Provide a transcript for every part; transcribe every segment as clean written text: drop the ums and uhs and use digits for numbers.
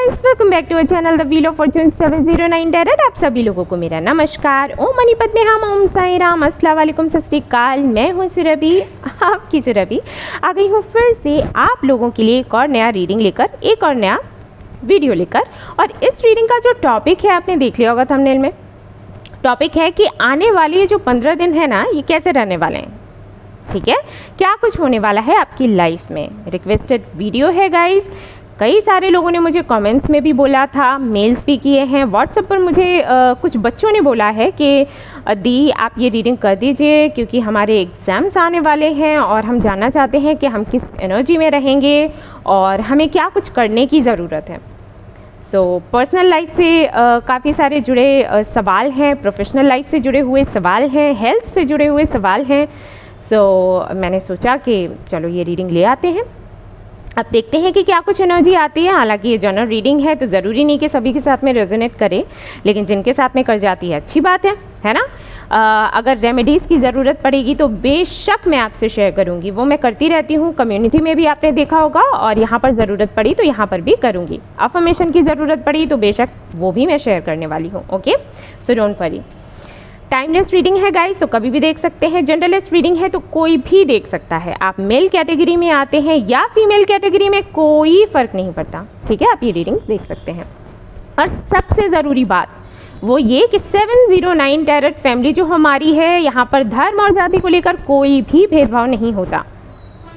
Guys, welcome back to our channel the wheel of fortune 709 tarot. आप सभी लोगों को मेरा नमस्कार। ओम मणिपत में हम ओम साई राम, अस्सलाम वालेकुम, सत श्री अकाल। मैं हूँ सुरभि, आपकी सुरभि आ गई हूँ फिर से आप लोगों के लिए एक और नया रीडिंग लेकर, एक और नया वीडियो लेकर। और इस रीडिंग का जो टॉपिक है आपने देख लिया होगा थंबनेल में। टॉपिक है कि आने वाले जो 15 दिन है ना, ये कैसे रहने वाले हैं। ठीक है, क्या कुछ होने वाला है आपकी लाइफ में। रिक्वेस्टेड वीडियो है गाइस। कई सारे लोगों ने मुझे कमेंट्स में भी बोला था, मेल्स भी किए हैं, व्हाट्सएप पर मुझे कुछ बच्चों ने बोला है कि दी आप ये रीडिंग कर दीजिए क्योंकि हमारे एग्ज़ाम्स आने वाले हैं और हम जानना चाहते हैं कि हम किस एनर्जी में रहेंगे और हमें क्या कुछ करने की ज़रूरत है। सो पर्सनल लाइफ से काफ़ी सारे जुड़े सवाल हैं, प्रोफेशनल लाइफ से जुड़े हुए सवाल हैं, हेल्थ से जुड़े हुए सवाल हैं। मैंने सोचा कि चलो ये रीडिंग ले आते हैं। अब देखते हैं कि क्या कुछ एनर्जी आती है। हालांकि ये जनरल रीडिंग है तो ज़रूरी नहीं कि सभी के साथ में रेजोनेट करे, लेकिन जिनके साथ में कर जाती है अच्छी बात है ना। अगर रेमेडीज़ की ज़रूरत पड़ेगी तो बेशक मैं आपसे शेयर करूंगी, वो मैं करती रहती हूँ। कम्युनिटी में भी आपने देखा होगा, और यहाँ पर ज़रूरत पड़ी तो यहाँ पर भी करूँगी। अफर्मेशन की ज़रूरत पड़ी तो बेशक वो भी मैं शेयर करने वाली हूँ। Okay, so don't worry. Timeless reading है गाइस, तो कभी भी देख सकते हैं। जनरलेस रीडिंग है तो कोई भी देख सकता है। आप मेल कैटेगरी में आते हैं या फीमेल कैटेगरी में, कोई फ़र्क नहीं पड़ता। ठीक है, आप ये रीडिंग्स देख सकते हैं। और सबसे ज़रूरी बात वो ये कि 709 टैरेट फैमिली जो हमारी है, यहाँ पर धर्म और जाति को लेकर कोई भी भेदभाव नहीं होता।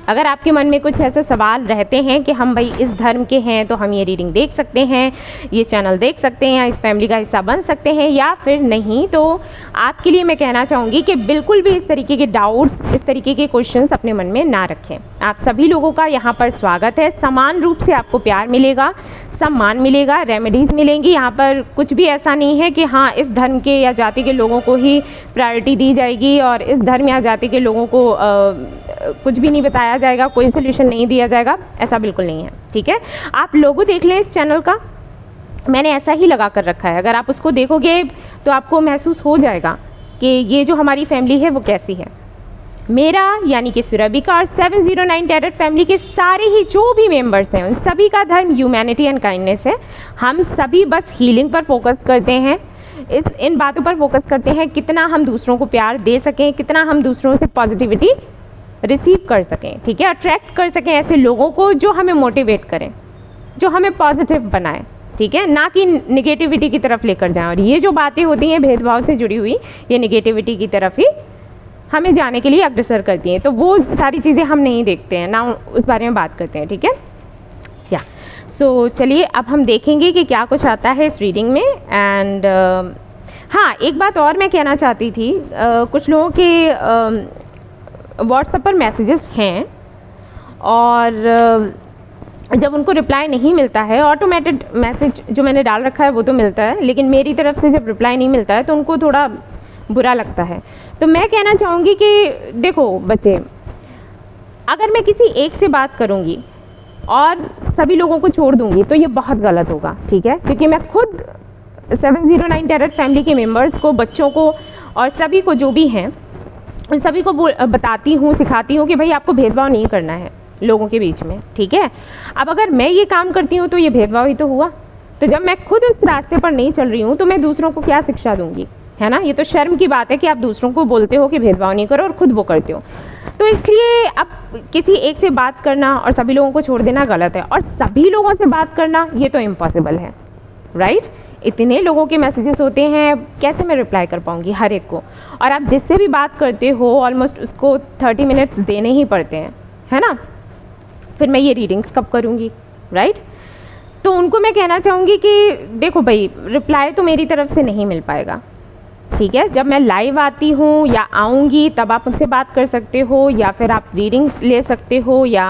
अगर आपके मन में कुछ ऐसे सवाल रहते हैं कि हम भाई इस धर्म के हैं तो हम ये रीडिंग देख सकते हैं, ये चैनल देख सकते हैं, इस फैमिली का हिस्सा बन सकते हैं या फिर नहीं, तो आपके लिए मैं कहना चाहूँगी कि बिल्कुल भी इस तरीके के डाउट्स, इस तरीके के क्वेश्चंस अपने मन में ना रखें। आप सभी लोगों का यहाँ पर स्वागत है। समान रूप से आपको प्यार मिलेगा, सम्मान मिलेगा, रेमेडीज़ मिलेंगी। यहाँ पर कुछ भी ऐसा नहीं है कि हाँ इस धर्म के या जाति के लोगों को ही प्रायोरिटी दी जाएगी और इस धर्म या जाति के लोगों को कुछ भी नहीं बताया जाएगा, कोई सोल्यूशन नहीं दिया जाएगा। ऐसा बिल्कुल नहीं है। ठीक है, आप लोगों देख लें इस चैनल का, मैंने ऐसा ही लगा कर रखा है। अगर आप उसको देखोगे तो आपको महसूस हो जाएगा कि ये जो हमारी फैमिली है वो कैसी है। मेरा यानी कि सुरभि का और 709 टैरेट फैमिली के सारे ही जो भी मेंबर्स हैं, उन सभी का धर्म ह्यूमैनिटी एंड काइंडनेस है। हम सभी बस हीलिंग पर फोकस करते हैं, इन बातों पर फोकस करते हैं कितना हम दूसरों को प्यार दे सकें, कितना हम दूसरों से पॉजिटिविटी रिसीव कर सकें। ठीक है, अट्रैक्ट कर सकें ऐसे लोगों को जो हमें मोटिवेट करें, जो हमें पॉजिटिव बनाएं। ठीक है, ना कि निगेटिविटी की तरफ लेकर जाएं। और ये जो बातें होती हैं भेदभाव से जुड़ी हुई, ये निगेटिविटी की तरफ ही हमें जाने के लिए अग्रसर करती हैं। तो वो सारी चीज़ें हम नहीं देखते हैं, ना उस बारे में बात करते हैं। ठीक है, या सो चलिए अब हम देखेंगे कि क्या कुछ आता है इस रीडिंग में। एंड हाँ, एक बात और मैं कहना चाहती थी, कुछ लोगों के व्हाट्सएप पर मैसेजेस हैं और जब उनको रिप्लाई नहीं मिलता है, ऑटोमेटेड मैसेज जो मैंने डाल रखा है वो तो मिलता है, लेकिन मेरी तरफ से जब रिप्लाई नहीं मिलता है तो उनको थोड़ा बुरा लगता है। तो मैं कहना चाहूँगी कि देखो बच्चे, अगर मैं किसी एक से बात करूँगी और सभी लोगों को छोड़ दूँगी तो ये बहुत गलत होगा। ठीक है, क्योंकि मैं खुद 709 टैरेट फैमिली के मेम्बर्स को, बच्चों को और सभी को जो भी हैं उन सभी को बताती हूँ, सिखाती हूँ कि भाई आपको भेदभाव नहीं करना है लोगों के बीच में। ठीक है, अब अगर मैं ये काम करती हूँ तो ये भेदभाव ही तो हुआ। तो जब मैं खुद उस रास्ते पर नहीं चल रही हूँ तो मैं दूसरों को क्या शिक्षा दूंगी, है ना। ये तो शर्म की बात है कि आप दूसरों को बोलते हो कि भेदभाव नहीं करो और खुद वो करते हो। तो इसलिए अब किसी एक से बात करना और सभी लोगों को छोड़ देना गलत है, और सभी लोगों से बात करना ये तो इम्पॉसिबल है, राइट। इतने लोगों के मैसेजेस होते हैं, कैसे मैं रिप्लाई कर पाऊँगी हर एक को। और आप जिससे भी बात करते हो ऑलमोस्ट उसको 30 मिनट्स देने ही पड़ते हैं, है ना। फिर मैं ये रीडिंग्स कब करूँगी, राइट। तो उनको मैं कहना चाहूँगी कि देखो भाई, रिप्लाई तो मेरी तरफ से नहीं मिल पाएगा। ठीक है, जब मैं लाइव आती हूँ या आऊँगी तब आप मुझसे बात कर सकते हो, या फिर आप रीडिंग्स ले सकते हो, या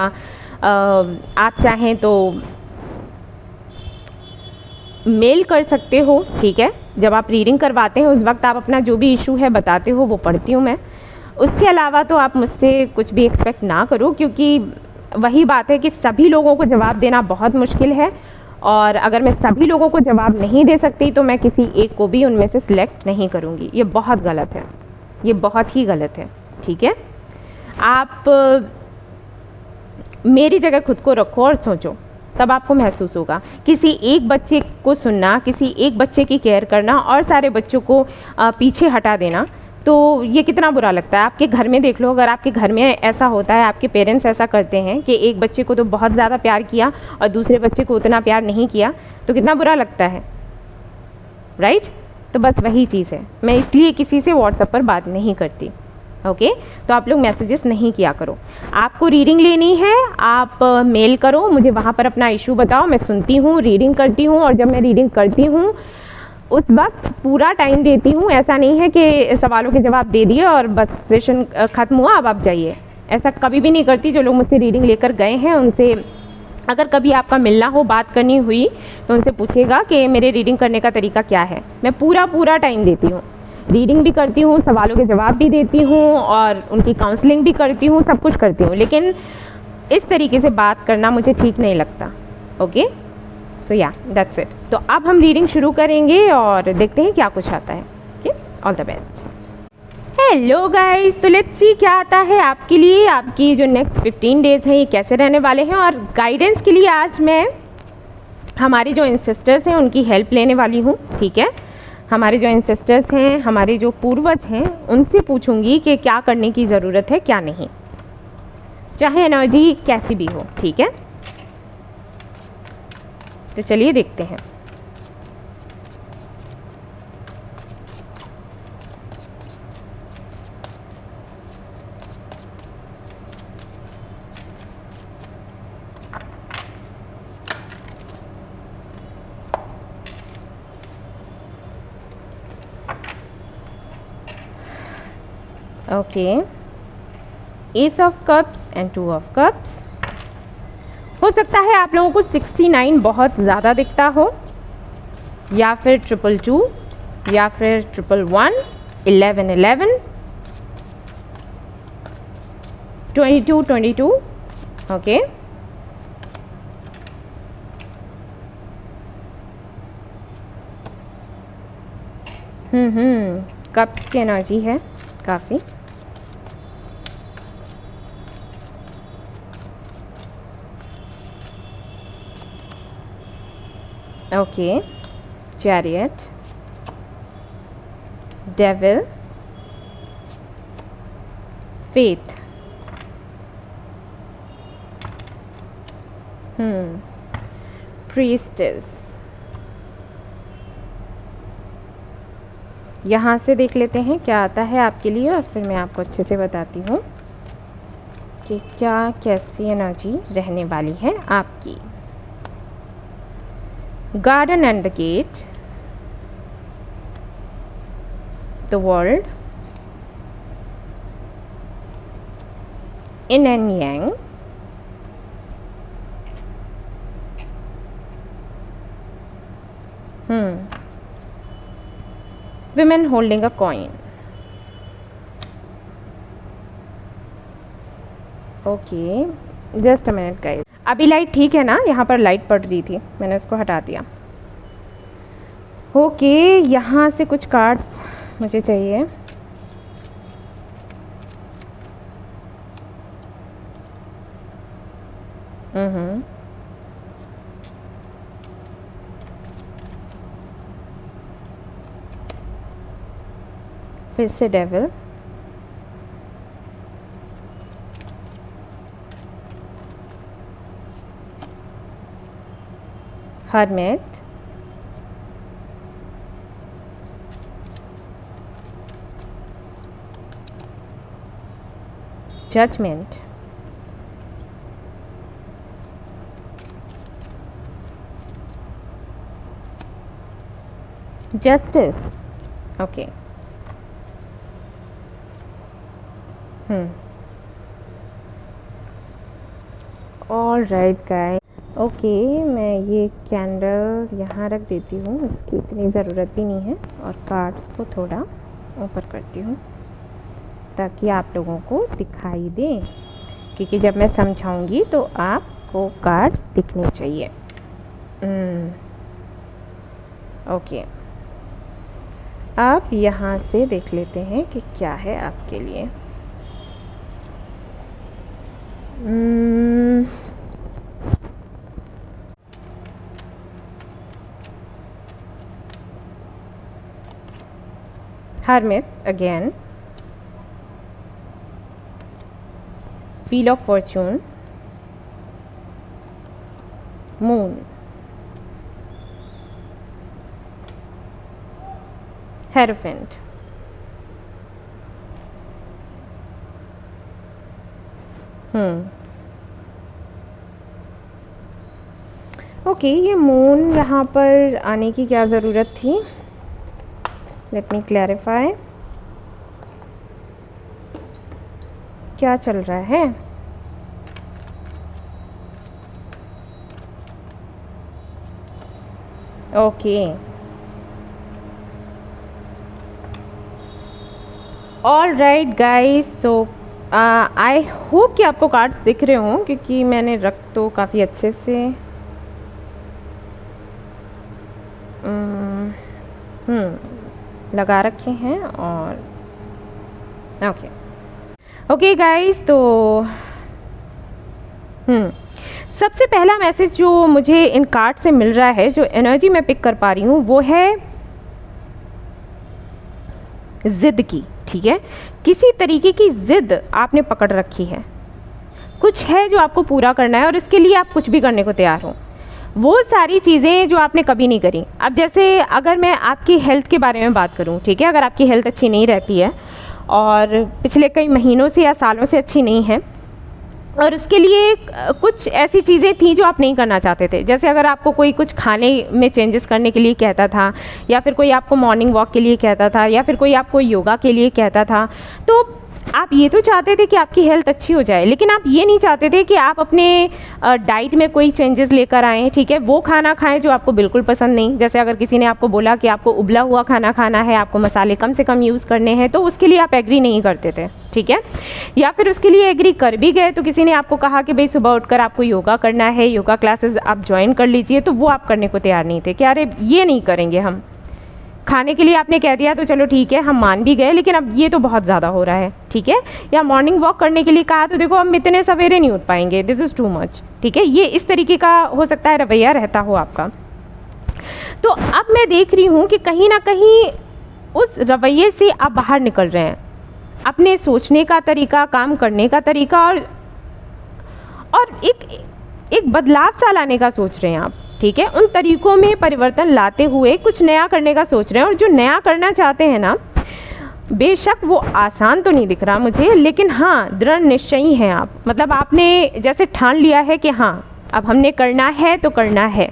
आप चाहें तो मेल कर सकते हो। ठीक है, जब आप रीडिंग करवाते हैं उस वक्त आप अपना जो भी इशू है बताते हो, वो पढ़ती हूँ मैं। उसके अलावा तो आप मुझसे कुछ भी एक्सपेक्ट ना करो, क्योंकि वही बात है कि सभी लोगों को जवाब देना बहुत मुश्किल है, और अगर मैं सभी लोगों को जवाब नहीं दे सकती तो मैं किसी एक को भी उनमें से सिलेक्ट नहीं करूँगी। ये बहुत गलत है, ये बहुत ही गलत है। ठीक है, आप मेरी जगह खुद को रखो और सोचो तब आपको महसूस होगा। किसी एक बच्चे को सुनना, किसी एक बच्चे की केयर करना और सारे बच्चों को पीछे हटा देना, तो ये कितना बुरा लगता है। आपके घर में देख लो, अगर आपके घर में ऐसा होता है, आपके पेरेंट्स ऐसा करते हैं कि एक बच्चे को तो बहुत ज़्यादा प्यार किया और दूसरे बच्चे को उतना प्यार नहीं किया, तो कितना बुरा लगता है, राइट। तो बस वही चीज़ है, मैं इसलिए किसी से व्हाट्सएप पर बात नहीं करती। ओके तो आप लोग मैसेजेस नहीं किया करो। आपको रीडिंग लेनी है, आप मेल करो मुझे, वहाँ पर अपना इशू बताओ, मैं सुनती हूँ, रीडिंग करती हूँ, और जब मैं रीडिंग करती हूँ उस वक्त पूरा टाइम देती हूँ। ऐसा नहीं है कि सवालों के जवाब दे दिए और बस सेशन ख़त्म हुआ, अब आप जाइए, ऐसा कभी भी नहीं करती। जो लोग मुझसे रीडिंग लेकर गए हैं उनसे अगर कभी आपका मिलना हो, बात करनी हुई, तो उनसे पूछिएगा कि मेरे रीडिंग करने का तरीका क्या है। मैं पूरा टाइम देती हूँ, रीडिंग भी करती हूँ, सवालों के जवाब भी देती हूँ और उनकी काउंसलिंग भी करती हूँ, सब कुछ करती हूँ, लेकिन इस तरीके से बात करना मुझे ठीक नहीं लगता। ओके सो या दैट्स इट। तो अब हम रीडिंग शुरू करेंगे और देखते हैं क्या कुछ आता है। Okay all the best. Hello guys, तो लेट्स सी क्या आता है आपके लिए। आपकी जो नेक्स्ट 15 डेज़ हैं ये कैसे रहने वाले हैं, और गाइडेंस के लिए आज मैं हमारे जो एंसेस्टर्स हैं उनकी हेल्प लेने वाली हूँ। ठीक है, हमारे जो एंसेस्टर्स हैं, हमारे जो पूर्वज हैं, उनसे पूछूंगी कि क्या करने की ज़रूरत है क्या नहीं, चाहे एनर्जी कैसी भी हो। ठीक है, तो चलिए देखते हैं। Okay, S of cups and 2 of cups. हो सकता है आप लोगों को 69 बहुत ज़्यादा दिखता हो, या फिर 222, या फिर 111, 1111, 2222। ओके कप्स की एनर्जी है काफ़ी। Okay, chariot, devil, faith, priestess. यहाँ से देख लेते हैं क्या आता है आपके लिए, और फिर मैं आपको अच्छे से बताती हूँ कि क्या कैसी एनर्जी रहने वाली है आपकी। Garden and the gate, the world, yin and yang, women holding a coin. Okay just a minute guys, अभी लाइट ठीक है ना? यहाँ पर लाइट पड़ रही थी, मैंने उसको हटा दिया। ओके यहाँ से कुछ कार्ड्स मुझे चाहिए। फिर से devil, hermit, judgement, justice. Okay all right guys. Okay मैं ये कैंडल यहाँ रख देती हूँ, इसकी इतनी ज़रूरत भी नहीं है, और कार्ड्स को थोड़ा ऊपर करती हूँ ताकि आप लोगों को दिखाई दे, क्योंकि जब मैं समझाऊंगी तो आपको कार्ड्स दिखने चाहिए। ओके आप यहाँ से देख लेते हैं कि क्या है आपके लिए। Hermit again, Wheel of Fortune, Moon, Hierophant, okay ये मून यहाँ पर आने की क्या ज़रूरत थी? लेट मी क्लैरिफाई, क्या चल रहा है? Okay, all right guys, so I hope कि आपको कार्ड्स दिख रहे हों, क्योंकि मैंने रख तो काफ़ी अच्छे से लगा रखे हैं। और ओके ओके गाइस, तो सबसे पहला मैसेज जो मुझे इन कार्ड से मिल रहा है, जो एनर्जी मैं पिक कर पा रही हूँ, वो है ज़िद की। ठीक है, किसी तरीके की ज़िद आपने पकड़ रखी है, कुछ है जो आपको पूरा करना है और इसके लिए आप कुछ भी करने को तैयार हो। वो सारी चीज़ें जो आपने कभी नहीं करी। अब जैसे अगर मैं आपकी हेल्थ के बारे में बात करूं, ठीक है, अगर आपकी हेल्थ अच्छी नहीं रहती है और पिछले कई महीनों से या सालों से अच्छी नहीं है, और उसके लिए कुछ ऐसी चीज़ें थी जो आप नहीं करना चाहते थे, जैसे अगर आपको कोई कुछ खाने में चेंजेस करने के लिए कहता था, या फिर कोई आपको मॉर्निंग वॉक के लिए कहता था, या फिर कोई आपको योगा के लिए कहता था, तो आप ये तो चाहते थे कि आपकी हेल्थ अच्छी हो जाए, लेकिन आप ये नहीं चाहते थे कि आप अपने डाइट में कोई चेंजेस लेकर आएँ। ठीक है, वो खाना खाएं जो आपको बिल्कुल पसंद नहीं। जैसे अगर किसी ने आपको बोला कि आपको उबला हुआ खाना खाना है, आपको मसाले कम से कम यूज़ करने हैं, तो उसके लिए आप एग्री नहीं करते थे। ठीक है, या फिर उसके लिए एग्री कर भी गए तो किसी ने आपको कहा कि भाई सुबह उठकर आपको योगा करना है, योगा क्लासेस आप ज्वाइन कर लीजिए, तो वो आप करने को तैयार नहीं थे कि अरे ये नहीं करेंगे हम। खाने के लिए आपने कह दिया तो चलो ठीक है, हम मान भी गए, लेकिन अब ये तो बहुत ज़्यादा हो रहा है। ठीक है, या मॉर्निंग वॉक करने के लिए कहा तो देखो हम इतने सवेरे नहीं उठ पाएंगे, दिस इज़ टू मच। ठीक है, ये इस तरीके का हो सकता है रवैया रहता हो आपका। तो अब मैं देख रही हूँ कि कहीं ना कहीं उस रवैये से आप बाहर निकल रहे हैं, अपने सोचने का तरीका, काम करने का तरीका, और एक बदलाव सा लाने का सोच रहे हैं आप। ठीक है, उन तरीक़ों में परिवर्तन लाते हुए कुछ नया करने का सोच रहे हैं। और जो नया करना चाहते हैं ना, बेशक वो आसान तो नहीं दिख रहा मुझे, लेकिन हाँ दृढ़ निश्चयी हैं आप। मतलब आपने जैसे ठान लिया है कि हाँ अब हमने करना है तो करना है।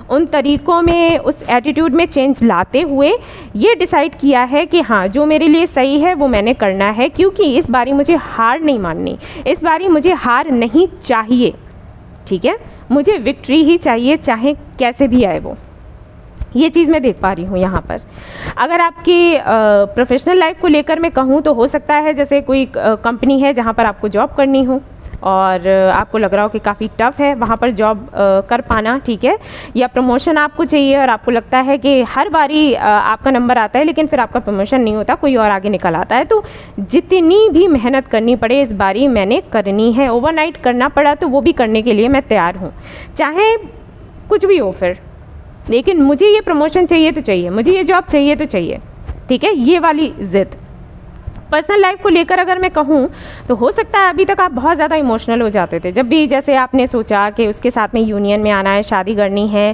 उन तरीक़ों में, उस एटीट्यूड में चेंज लाते हुए ये डिसाइड किया है कि हाँ जो मेरे लिए सही है वो मैंने करना है, क्योंकि इस बारी मुझे हार नहीं माननी, इस बारी मुझे हार नहीं चाहिए। ठीक है, मुझे विक्ट्री ही चाहिए, चाहे कैसे भी आए वो। ये चीज़ मैं देख पा रही हूँ यहाँ पर। अगर आपकी प्रोफेशनल लाइफ को लेकर मैं कहूँ तो हो सकता है जैसे कोई कंपनी है जहाँ पर आपको जॉब करनी हो और आपको लग रहा हो कि काफ़ी टफ है वहाँ पर जॉब कर पाना। ठीक है, या प्रमोशन आपको चाहिए और आपको लगता है कि हर बारी आपका नंबर आता है लेकिन फिर आपका प्रमोशन नहीं होता, कोई और आगे निकल आता है। तो जितनी भी मेहनत करनी पड़े इस बारी मैंने करनी है, ओवरनाइट करना पड़ा तो वो भी करने के लिए मैं तैयार हूँ, चाहे कुछ भी हो फिर, लेकिन मुझे ये प्रमोशन चाहिए तो चाहिए, मुझे ये जॉब चाहिए तो चाहिए। ठीक है, ये वाली ज़िद। पर्सनल लाइफ को लेकर अगर मैं कहूँ तो हो सकता है अभी तक आप बहुत ज़्यादा इमोशनल हो जाते थे जब भी जैसे आपने सोचा कि उसके साथ में यूनियन में आना है, शादी करनी है,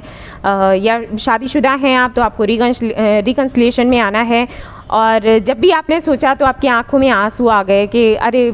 या शादीशुदा हैं आप तो आपको रिकन्सिलिएशन में आना है। और जब भी आपने सोचा तो आपकी आंखों में आंसू आ गए कि अरे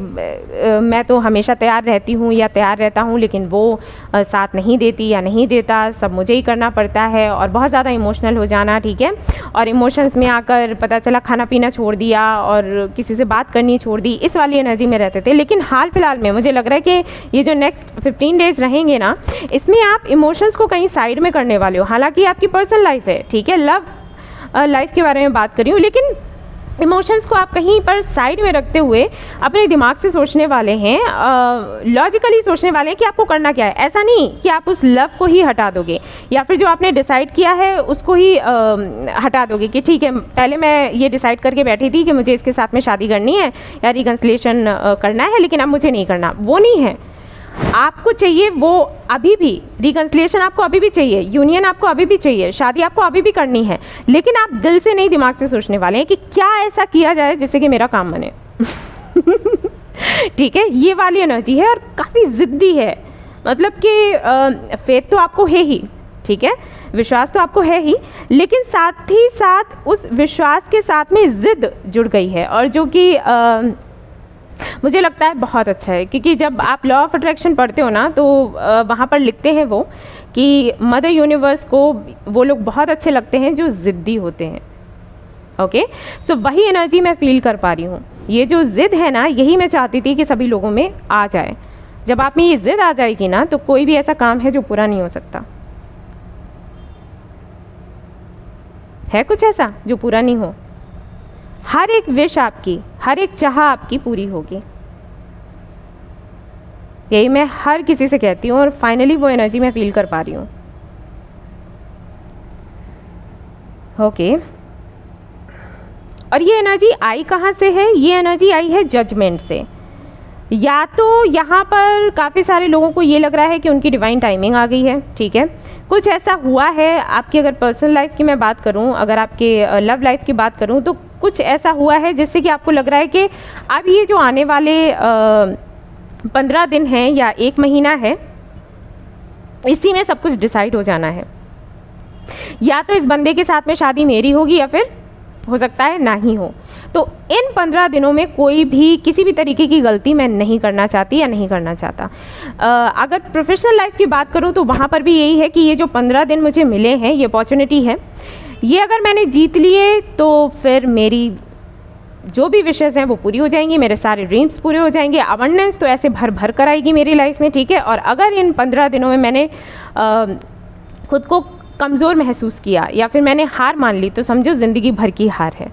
मैं तो हमेशा तैयार रहती हूँ या तैयार रहता हूँ, लेकिन वो साथ नहीं देती या नहीं देता, सब मुझे ही करना पड़ता है, और बहुत ज़्यादा इमोशनल हो जाना। ठीक है, और इमोशंस में आकर पता चला खाना पीना छोड़ दिया और किसी से बात करनी छोड़ दी, इस वाली एनर्जी में रहते थे। लेकिन हाल फिलहाल में मुझे लग रहा है कि ये जो नेक्स्ट 15 डेज़ रहेंगे ना, इसमें आप इमोशंस को कहीं साइड में करने वाले हो। हालांकि आपकी पर्सनल लाइफ है, ठीक है, लव लाइफ के बारे में बात कर रही हूँ, लेकिन इमोशंस को आप कहीं पर साइड में रखते हुए अपने दिमाग से सोचने वाले हैं, लॉजिकली सोचने वाले हैं कि आपको करना क्या है। ऐसा नहीं कि आप उस लव को ही हटा दोगे या फिर जो आपने डिसाइड किया है उसको ही हटा दोगे कि ठीक है पहले मैं ये डिसाइड करके बैठी थी कि मुझे इसके साथ में शादी करनी है या रिकन्सिलिएशन करना है, लेकिन अब मुझे नहीं करना, वो नहीं है। आपको चाहिए वो अभी भी, रिकन्सिलिएशन आपको अभी भी चाहिए, यूनियन आपको अभी भी चाहिए, शादी आपको अभी भी करनी है, लेकिन आप दिल से नहीं दिमाग से सोचने वाले हैं कि क्या ऐसा किया जाए जिससे कि मेरा काम बने। ठीक है, ये वाली एनर्जी है और काफ़ी ज़िद्दी है। मतलब कि फेथ तो आपको है ही, ठीक है, विश्वास तो आपको है ही, लेकिन साथ ही साथ उस विश्वास के साथ में ज़िद जुड़ गई है, और जो कि मुझे लगता है बहुत अच्छा है। क्योंकि जब आप लॉ ऑफ अट्रैक्शन पढ़ते हो ना, तो वहाँ पर लिखते हैं वो कि मदर यूनिवर्स को वो लोग बहुत अच्छे लगते हैं जो ज़िद्दी होते हैं। ओके, सो वही एनर्जी मैं फील कर पा रही हूँ। ये जो ज़िद है ना, यही मैं चाहती थी कि सभी लोगों में आ जाए। जब आप में ये ज़िद आ जाएगी ना, तो कोई भी ऐसा काम है जो पूरा नहीं हो सकता। है कुछ ऐसा जो पूरा नहीं हो? हर एक विश आपकी, हर एक चाह आपकी पूरी होगी। यही मैं हर किसी से कहती हूँ, और फाइनली वो एनर्जी मैं फील कर पा रही हूँ। ओके, और ये एनर्जी आई कहाँ से है? ये एनर्जी आई है जजमेंट से। या तो यहाँ पर काफ़ी सारे लोगों को ये लग रहा है कि उनकी डिवाइन टाइमिंग आ गई है, ठीक है, कुछ ऐसा हुआ है आपकी। अगर पर्सनल लाइफ की मैं बात करूँ, अगर आपके लव लाइफ की बात करूँ, तो कुछ ऐसा हुआ है जिससे कि आपको लग रहा है कि अब ये जो आने वाले 15 दिन हैं या 1 महीना है, इसी में सब कुछ डिसाइड हो जाना है। या तो इस बंदे के साथ में शादी मेरी होगी, या फिर हो सकता है ना ही हो। तो इन 15 दिनों में कोई भी किसी भी तरीके की गलती मैं नहीं करना चाहती या नहीं करना चाहता। अगर प्रोफेशनल लाइफ की बात करूं, तो वहाँ पर भी यही है कि ये जो 15 दिन मुझे मिले हैं, ये अपॉर्चुनिटी है, ये अगर मैंने जीत लिए तो फिर मेरी जो भी विशेष हैं वो पूरी हो जाएंगी, मेरे सारे ड्रीम्स पूरे हो जाएंगे, अबंडेंस तो ऐसे भर भर कर आएगी मेरी लाइफ में, ठीक है। और अगर इन 15 दिनों में मैंने खुद को कमज़ोर महसूस किया या फिर मैंने हार मान ली, तो समझो ज़िंदगी भर की हार है।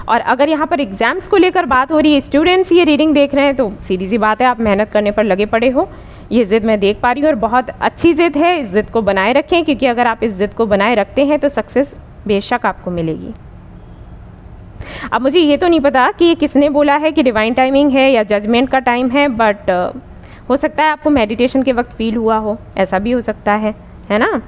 और अगर यहाँ पर एग्ज़ाम्स को लेकर बात हो रही है, स्टूडेंट्स ये रीडिंग देख रहे हैं, तो सीधी सी बात है, आप मेहनत करने पर लगे पड़े हो। ये ज़िद मैं देख पा रही हूँ, और बहुत अच्छी ज़िद है। इस ज़िद को बनाए रखें, क्योंकि अगर आप इस ज़िद को बनाए रखते हैं तो सक्सेस बेशक आपको मिलेगी। अब मुझे ये तो नहीं पता कि ये किसने बोला है कि डिवाइन टाइमिंग है या जजमेंट का टाइम है, बट हो सकता है आपको मेडिटेशन के वक्त फील हुआ हो, ऐसा भी हो सकता है ना।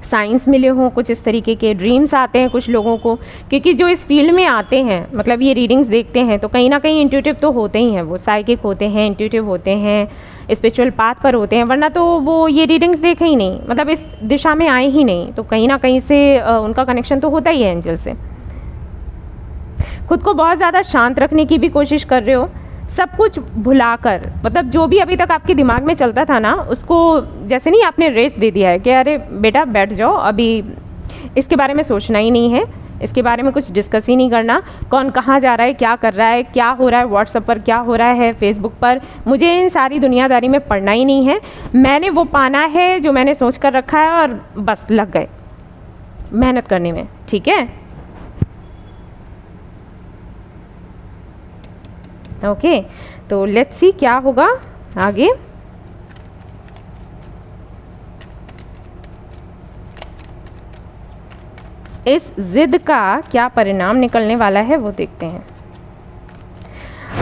साइंस मिले हों, कुछ इस तरीके के ड्रीम्स आते हैं कुछ लोगों को, क्योंकि जो इस फील्ड में आते हैं, मतलब ये रीडिंग्स देखते हैं, तो कहीं ना कहीं इंट्यूटिव तो होते ही हैं, वो साइकिक होते हैं, इंट्यूटिव होते हैं, स्पिरिचुअल पाथ पर होते हैं, वरना तो वो ये रीडिंग्स देखे ही नहीं, मतलब इस दिशा में आए ही नहीं। तो कहीं ना कहीं से उनका कनेक्शन तो होता ही है एंजल से। खुद को बहुत ज़्यादा शांत रखने की भी कोशिश कर रहे हो, सब कुछ भुलाकर, मतलब जो भी अभी तक आपके दिमाग में चलता था ना, उसको जैसे नहीं आपने रेस दे दिया है कि अरे बेटा बैठ जाओ, अभी इसके बारे में सोचना ही नहीं है, इसके बारे में कुछ डिस्कस ही नहीं करना, कौन कहाँ जा रहा है, क्या कर रहा है, क्या हो रहा है व्हाट्सएप पर, क्या हो रहा है फेसबुक पर, मुझे इन सारी दुनियादारी में पढ़ना ही नहीं है। मैंने वो पाना है जो मैंने सोच कर रखा है, और बस लग गए मेहनत करने में, ठीक है। ओके, तो लेट्स सी क्या होगा आगे। इस जिद का क्या परिणाम निकलने वाला है वो देखते हैं।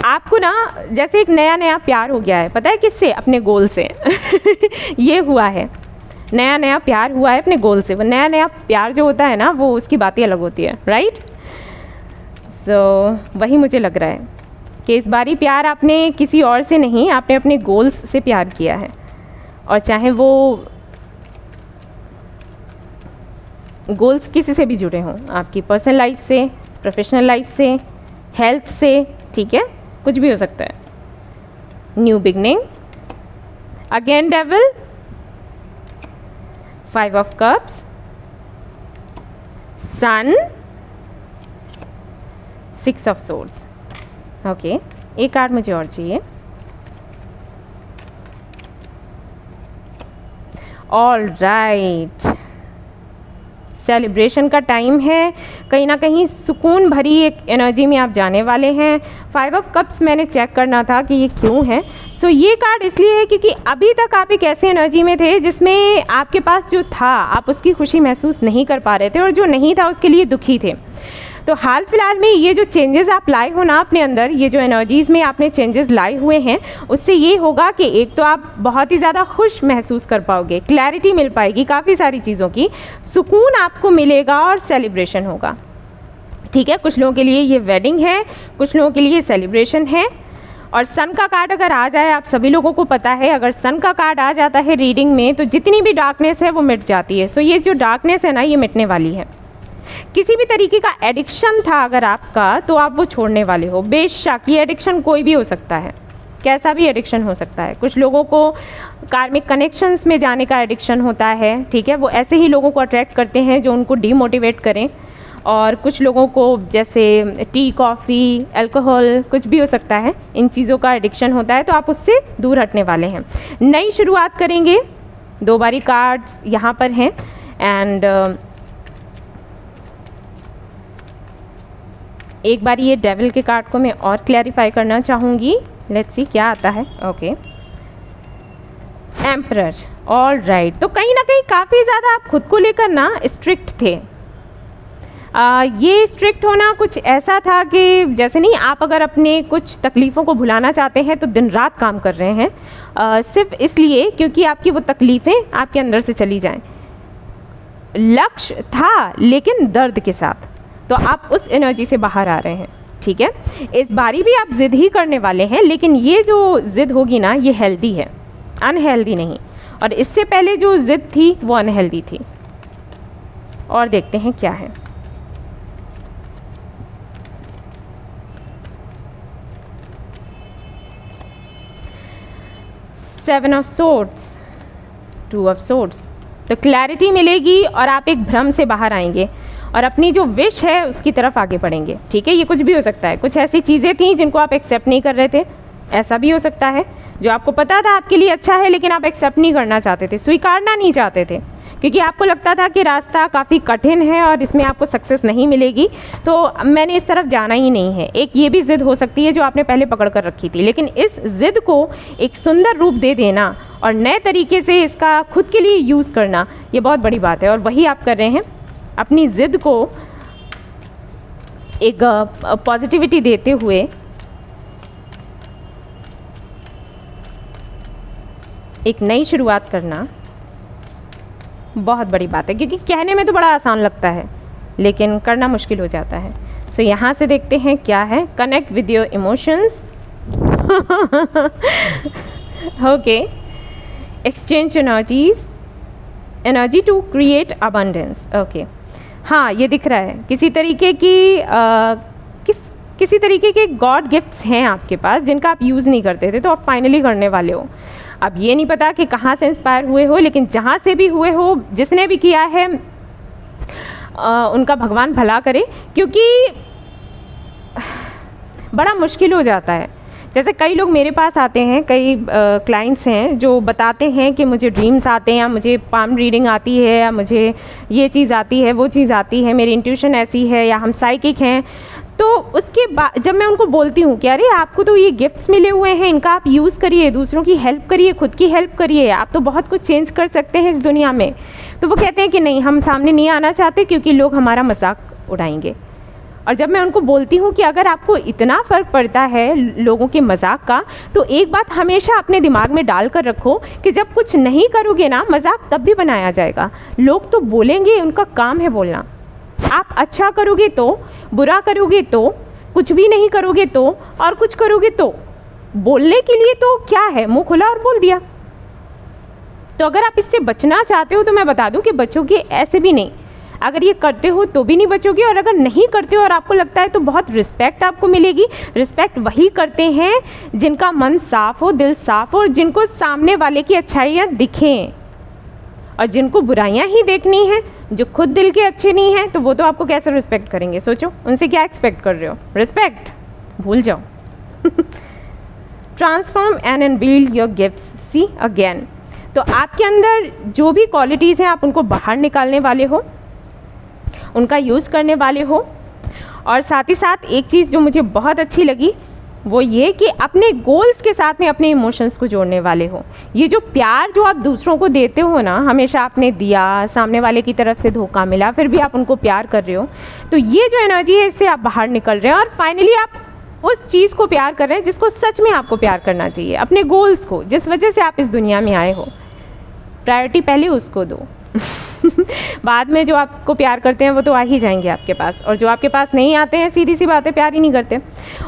आपको ना जैसे एक नया नया प्यार हो गया है, पता है किससे? अपने गोल से। ये हुआ है, नया नया प्यार हुआ है अपने गोल से। वो नया नया प्यार जो होता है ना, वो उसकी बातें अलग होती है, राइट। सो वही मुझे लग रहा है कि इस बारी प्यार आपने किसी और से नहीं, आपने अपने गोल्स से प्यार किया है। और चाहे वो गोल्स किसी से भी जुड़े हों, आपकी पर्सनल लाइफ से, प्रोफेशनल लाइफ से, हेल्थ से, ठीक है, कुछ भी हो सकता है। New beginning, again devil, 5 of cups, sun, 6 of swords. Okay, एक कार्ड मुझे और चाहिए। ऑल राइट, सेलिब्रेशन का टाइम है, कहीं ना कहीं सुकून भरी एक एनर्जी में आप जाने वाले हैं। 5 ऑफ कप्स मैंने चेक करना था कि ये क्यों है। सो ये कार्ड इसलिए है क्योंकि अभी तक आप एक ऐसे एनर्जी में थे जिसमें आपके पास जो था आप उसकी खुशी महसूस नहीं कर पा रहे थे, और जो नहीं था उसके लिए दुखी थे। तो हाल फिलहाल में ये जो चेंजेस आप लाए हो ना अपने अंदर, ये जो एनर्जीज़ में आपने चेंजेस लाए हुए हैं, उससे ये होगा कि एक तो आप बहुत ही ज़्यादा खुश महसूस कर पाओगे, क्लैरिटी मिल पाएगी काफ़ी सारी चीज़ों की, सुकून आपको मिलेगा और सेलिब्रेशन होगा। ठीक है, कुछ लोगों के लिए ये वेडिंग है, कुछ लोगों के लिए सेलिब्रेशन है। और सन का कार्ड अगर आ जाए, आप सभी लोगों को पता है अगर सन का कार्ड आ जाता है रीडिंग में तो जितनी भी डार्कनेस है वो मिट जाती है। सो ये जो डार्कनेस है ना, ये मिटने वाली है। किसी भी तरीके का एडिक्शन था अगर आपका, तो आप वो छोड़ने वाले हो। बेशक ये एडिक्शन कोई भी हो सकता है, कैसा भी एडिक्शन हो सकता है। कुछ लोगों को कार्मिक कनेक्शंस में जाने का एडिक्शन होता है, ठीक है, वो ऐसे ही लोगों को अट्रैक्ट करते हैं जो उनको डीमोटिवेट करें। और कुछ लोगों को जैसे टी, कॉफ़ी, अल्कोहल, कुछ भी हो सकता है, इन चीज़ों का एडिक्शन होता है, तो आप उससे दूर हटने वाले हैं। नई शुरुआत करेंगे। 2 बारी कार्ड्स यहाँ पर हैं एंड एक बार ये डेविल के कार्ड को मैं और क्लैरिफाई करना चाहूँगी। लेट्स सी क्या आता है। Okay, emperor, all right. तो कहीं ना कहीं काफ़ी ज़्यादा आप खुद को लेकर ना स्ट्रिक्ट थे। ये स्ट्रिक्ट होना कुछ ऐसा था कि जैसे नहीं, आप अगर अपने कुछ तकलीफ़ों को भुलाना चाहते हैं तो दिन रात काम कर रहे हैं, सिर्फ इसलिए क्योंकि आपकी वो तकलीफ़ें आपके अंदर से चली जाएं। लक्ष्य था लेकिन दर्द के साथ, तो आप उस एनर्जी से बाहर आ रहे हैं। ठीक है, इस बारी भी आप ज़िद ही करने वाले हैं, लेकिन ये जो ज़िद होगी ना, ये हेल्दी है, अनहेल्दी नहीं। और इससे पहले जो ज़िद थी वो अनहेल्दी थी। और देखते हैं क्या है। Seven of swords, 2 of swords. तो क्लैरिटी मिलेगी और आप एक भ्रम से बाहर आएंगे और अपनी जो विश है उसकी तरफ आगे बढ़ेंगे। ठीक है, ये कुछ भी हो सकता है, कुछ ऐसी चीज़ें थी जिनको आप एक्सेप्ट नहीं कर रहे थे, ऐसा भी हो सकता है। जो आपको पता था आपके लिए अच्छा है लेकिन आप एक्सेप्ट नहीं करना चाहते थे, स्वीकारना नहीं चाहते थे, क्योंकि आपको लगता था कि रास्ता काफ़ी कठिन है और इसमें आपको सक्सेस नहीं मिलेगी, तो मैंने इस तरफ जाना ही नहीं है। एक ये भी ज़िद हो सकती है जो आपने पहले पकड़ कर रखी थी, लेकिन इस ज़िद को एक सुंदर रूप दे देना और नए तरीके से इसका खुद के लिए यूज़ करना, ये बहुत बड़ी बात है। और वही आप कर रहे हैं, अपनी ज़िद को एक पॉजिटिविटी देते हुए एक नई शुरुआत करना बहुत बड़ी बात है, क्योंकि कहने में तो बड़ा आसान लगता है लेकिन करना मुश्किल हो जाता है। सो यहाँ से देखते हैं क्या है। Connect with your emotions, okay, exchange energies, energy to create abundance. Okay, हाँ, ये दिख रहा है किसी तरीके की किसी तरीके के गॉड गिफ्ट्स हैं आपके पास जिनका आप यूज़ नहीं करते थे, तो आप फाइनली करने वाले हो। अब ये नहीं पता कि कहाँ से इंस्पायर हुए हो, लेकिन जहाँ से भी हुए हो, जिसने भी किया है, उनका भगवान भला करे, क्योंकि बड़ा मुश्किल हो जाता है। जैसे कई लोग मेरे पास आते हैं, कई क्लाइंट्स हैं जो बताते हैं कि मुझे ड्रीम्स आते हैं, या मुझे पाम रीडिंग आती है, या मुझे ये चीज़ आती है, वो चीज़ आती है, मेरी इंट्यूशन ऐसी है, या हम साइकिक हैं। तो उसके बाद जब मैं उनको बोलती हूँ कि अरे आपको तो ये गिफ्ट्स मिले हुए हैं, इनका आप यूज़ करिए, दूसरों की हेल्प करिए, खुद की हेल्प करिए, आप तो बहुत कुछ चेंज कर सकते हैं इस दुनिया में, तो वो कहते हैं कि नहीं, हम सामने नहीं आना चाहते क्योंकि लोग हमारा मजाक उड़ाएंगे। और जब मैं उनको बोलती हूँ कि अगर आपको इतना फ़र्क पड़ता है लोगों के मजाक का, तो एक बात हमेशा अपने दिमाग में डाल कर रखो कि जब कुछ नहीं करोगे ना, मजाक तब भी बनाया जाएगा। लोग तो बोलेंगे, उनका काम है बोलना। आप अच्छा करोगे तो, बुरा करोगे तो, कुछ भी नहीं करोगे तो, और कुछ करोगे तो, बोलने के लिए तो क्या है, मुंह खुला और बोल दिया। तो अगर आप इससे बचना चाहते हो तो मैं बता दूं कि बचोगे ऐसे भी नहीं। अगर ये करते हो तो भी नहीं बचोगे, और अगर नहीं करते हो और आपको लगता है तो बहुत रिस्पेक्ट आपको मिलेगी। रिस्पेक्ट वही करते हैं जिनका मन साफ हो, दिल साफ हो, और जिनको सामने वाले की अच्छाइयाँ दिखें। और जिनको बुराइयां ही देखनी हैं, जो खुद दिल के अच्छे नहीं हैं, तो वो तो आपको कैसे रिस्पेक्ट करेंगे। सोचो, उनसे क्या एक्सपेक्ट कर रहे हो? रिस्पेक्ट भूल जाओ। Transform and unveil your gifts, see again. तो आपके अंदर जो भी क्वालिटीज़ हैं आप उनको बाहर निकालने वाले हो, उनका यूज़ करने वाले हो। और साथ ही साथ एक चीज़ जो मुझे बहुत अच्छी लगी, वो ये कि अपने गोल्स के साथ में अपने इमोशंस को जोड़ने वाले हो। ये जो प्यार जो आप दूसरों को देते हो ना, हमेशा आपने दिया, सामने वाले की तरफ से धोखा मिला, फिर भी आप उनको प्यार कर रहे हो, तो ये जो एनर्जी है इससे आप बाहर निकल रहे हैं और फाइनली आप उस चीज़ को प्यार कर रहे हैं जिसको सच में आपको प्यार करना चाहिए, अपने गोल्स को, जिस वजह से आप इस दुनिया में आए हो। प्रायोरिटी पहले उसको दो। बाद में जो आपको प्यार करते हैं वो तो आ ही जाएंगे आपके पास, और जो आपके पास नहीं आते हैं सीधी सी बात है, प्यार ही नहीं करते।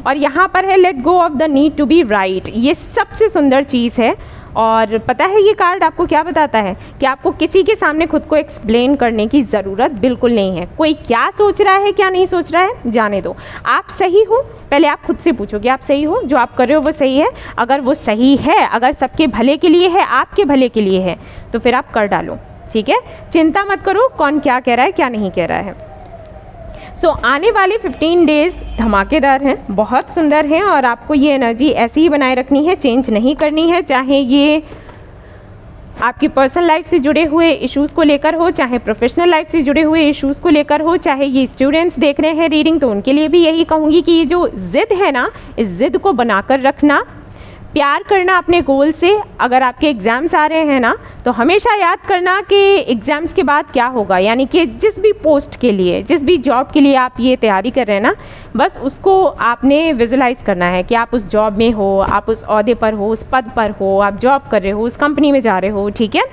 और यहाँ पर है let go of the need to be right. ये सबसे सुंदर चीज़ है। और पता है ये कार्ड आपको क्या बताता है कि आपको किसी के सामने खुद को एक्सप्लेन करने की ज़रूरत बिल्कुल नहीं है। कोई क्या सोच रहा है क्या नहीं सोच रहा है जाने दो, आप सही हो। पहले आप खुद से पूछो कि आप सही हो, जो आप कर रहे हो वो सही है। अगर वो सही है, अगर सबके भले के लिए है, आपके भले के लिए है, तो फिर आप कर डालो, ठीक है। चिंता मत करो कौन क्या कह रहा है क्या नहीं कह रहा है। आने वाले 15 डेज़ धमाकेदार हैं, बहुत सुंदर हैं, और आपको ये एनर्जी ऐसी ही बनाए रखनी है, चेंज नहीं करनी है। चाहे ये आपकी पर्सनल लाइफ से जुड़े हुए इश्यूज़ को लेकर हो, चाहे प्रोफेशनल लाइफ से जुड़े हुए इश्यूज़ को लेकर हो, चाहे ये स्टूडेंट्स देख रहे हैं रीडिंग, तो उनके लिए भी यही कहूँगी कि ये जो ज़िद है ना, इस ज़िद को बनाकर रखना, प्यार करना अपने गोल से। अगर आपके एग्ज़ाम्स आ रहे हैं ना, तो हमेशा याद करना कि एग्ज़ाम्स के बाद क्या होगा, यानी कि जिस भी पोस्ट के लिए, जिस भी जॉब के लिए आप ये तैयारी कर रहे हैं ना, बस उसको आपने विजुलाइज़ करना है कि आप उस जॉब में हो, आप उस ओहदे पर हो, उस पद पर हो, आप जॉब कर रहे हो, उस कंपनी में जा रहे हो, ठीक है।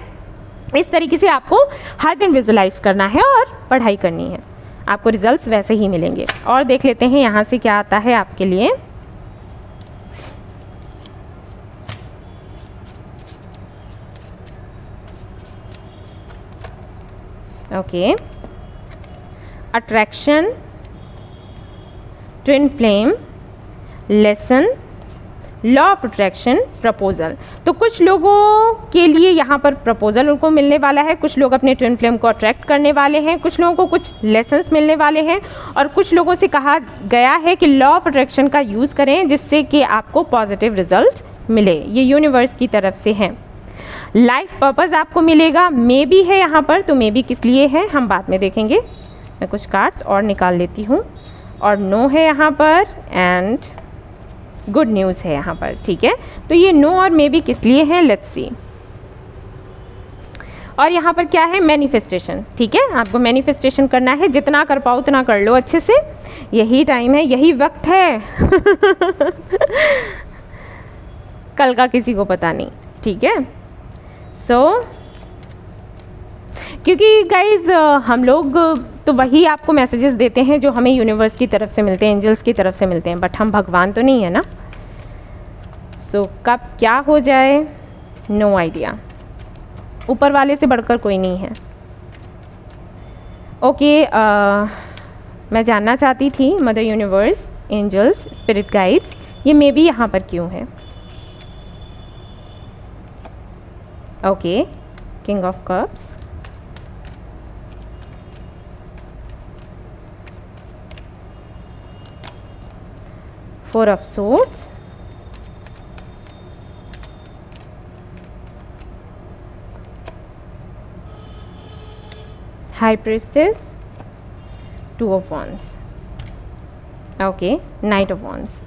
इस तरीके से आपको हर दिन विजुलाइज़ करना है और पढ़ाई करनी है, आपको रिजल्ट्स वैसे ही मिलेंगे। और देख लेते हैं यहाँ से क्या आता है आपके लिए। Okay, attraction, twin flame, lesson, law of attraction, proposal. तो कुछ लोगों के लिए यहाँ पर प्रपोजल उनको मिलने वाला है, कुछ लोग अपने ट्विन फ्लेम को अट्रैक्ट करने वाले हैं, कुछ लोगों को कुछ लेसन्स मिलने वाले हैं, और कुछ लोगों से कहा गया है कि लॉ ऑफ अट्रैक्शन का यूज़ करें जिससे कि आपको पॉजिटिव रिजल्ट मिले। ये यूनिवर्स की तरफ से है। लाइफ पर्पस आपको मिलेगा, मे बी है यहाँ पर, तो मे बी किस लिए है हम बाद में देखेंगे। मैं कुछ कार्ड्स और निकाल लेती हूँ। और नो है यहाँ पर, एंड गुड न्यूज़ है यहाँ पर, ठीक है। तो ये नो और मे बी किस लिए है, लेट्स सी। और यहाँ पर क्या है, मैनिफेस्टेशन, ठीक है। आपको मैनिफेस्टेशन करना है, जितना कर पाओ उतना कर लो अच्छे से, यही टाइम है, यही वक्त है। कल का किसी को पता नहीं, ठीक है। क्योंकि गाइज हम लोग तो वही आपको मैसेजेस देते हैं जो हमें यूनिवर्स की तरफ से मिलते हैं, एंजल्स की तरफ से मिलते हैं, बट हम भगवान तो नहीं है ना। कब क्या हो जाए, नो आइडिया। ऊपर वाले से बढ़कर कोई नहीं है। ओके, मैं जानना चाहती थी mother universe, angels, spirit guides, ये मे बी यहाँ पर क्यों है। Okay, king of cups, four of swords, high priestess, two of wands, okay, knight of wands.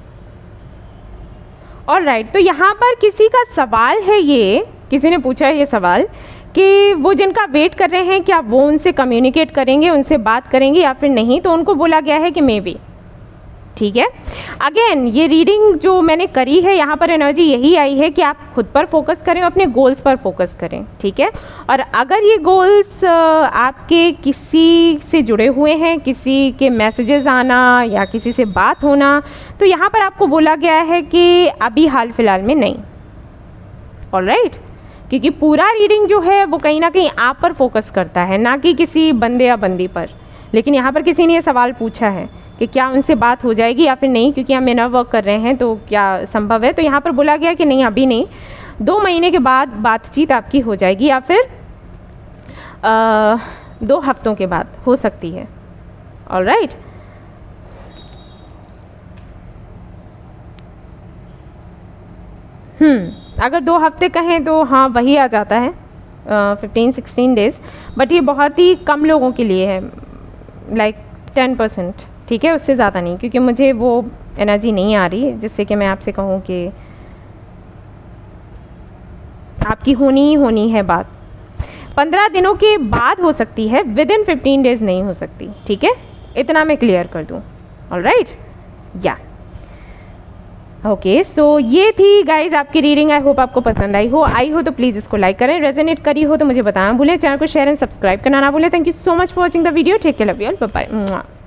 All right, तो यहाँ पर किसी का सवाल है, ये किसी ने पूछा है ये सवाल कि वो जिनका वेट कर रहे हैं क्या वो उनसे कम्युनिकेट करेंगे, उनसे बात करेंगे या फिर नहीं। तो उनको बोला गया है कि मे बी, ठीक है। अगेन ये रीडिंग जो मैंने करी है, यहाँ पर एनर्जी यही आई है कि आप खुद पर फोकस करें, अपने गोल्स पर फोकस करें, ठीक है। और अगर ये गोल्स आपके किसी से जुड़े हुए हैं, किसी के मैसेजेस आना या किसी से बात होना, तो यहाँ पर आपको बोला गया है कि अभी हाल फिलहाल में नहीं। ऑलराइट, क्योंकि पूरा रीडिंग जो है वो कहीं ना कहीं आप पर फोकस करता है, ना कि किसी बंदे या बंदी पर। लेकिन यहाँ पर किसी ने ये सवाल पूछा है कि क्या उनसे बात हो जाएगी या फिर नहीं, क्योंकि हम इनर वर्क कर रहे हैं, तो क्या संभव है। तो यहाँ पर बोला गया कि नहीं, अभी नहीं, 2 महीने के बाद बातचीत आपकी हो जाएगी, या फिर 2 हफ्तों के बाद हो सकती है। ऑलराइट, अगर 2 हफ्ते कहें तो हाँ वही आ जाता है, 15-16 डेज़, बट ये बहुत ही कम लोगों के लिए है, लाइक 10%, ठीक है, उससे ज़्यादा नहीं, क्योंकि मुझे वो एनर्जी नहीं आ रही है जिससे कि मैं आपसे कहूँ कि आपकी होनी ही होनी है बात। 15 दिनों के बाद हो सकती है, विद इन 15 डेज नहीं हो सकती। ठीक है, इतना मैं क्लियर कर दूँ। ऑलराइट, या ओके, सो ये थी गाइज आपकी रीडिंग। आई होप आपको पसंद आई हो तो प्लीज़ इसको लाइक करें, रेजोनेट करी हो तो मुझे बताना भूलें, चैनल को शेयर एंड सब्सक्राइब करना ना भूलें। Thank you so much for watching the video. Take care, love you all, bye bye.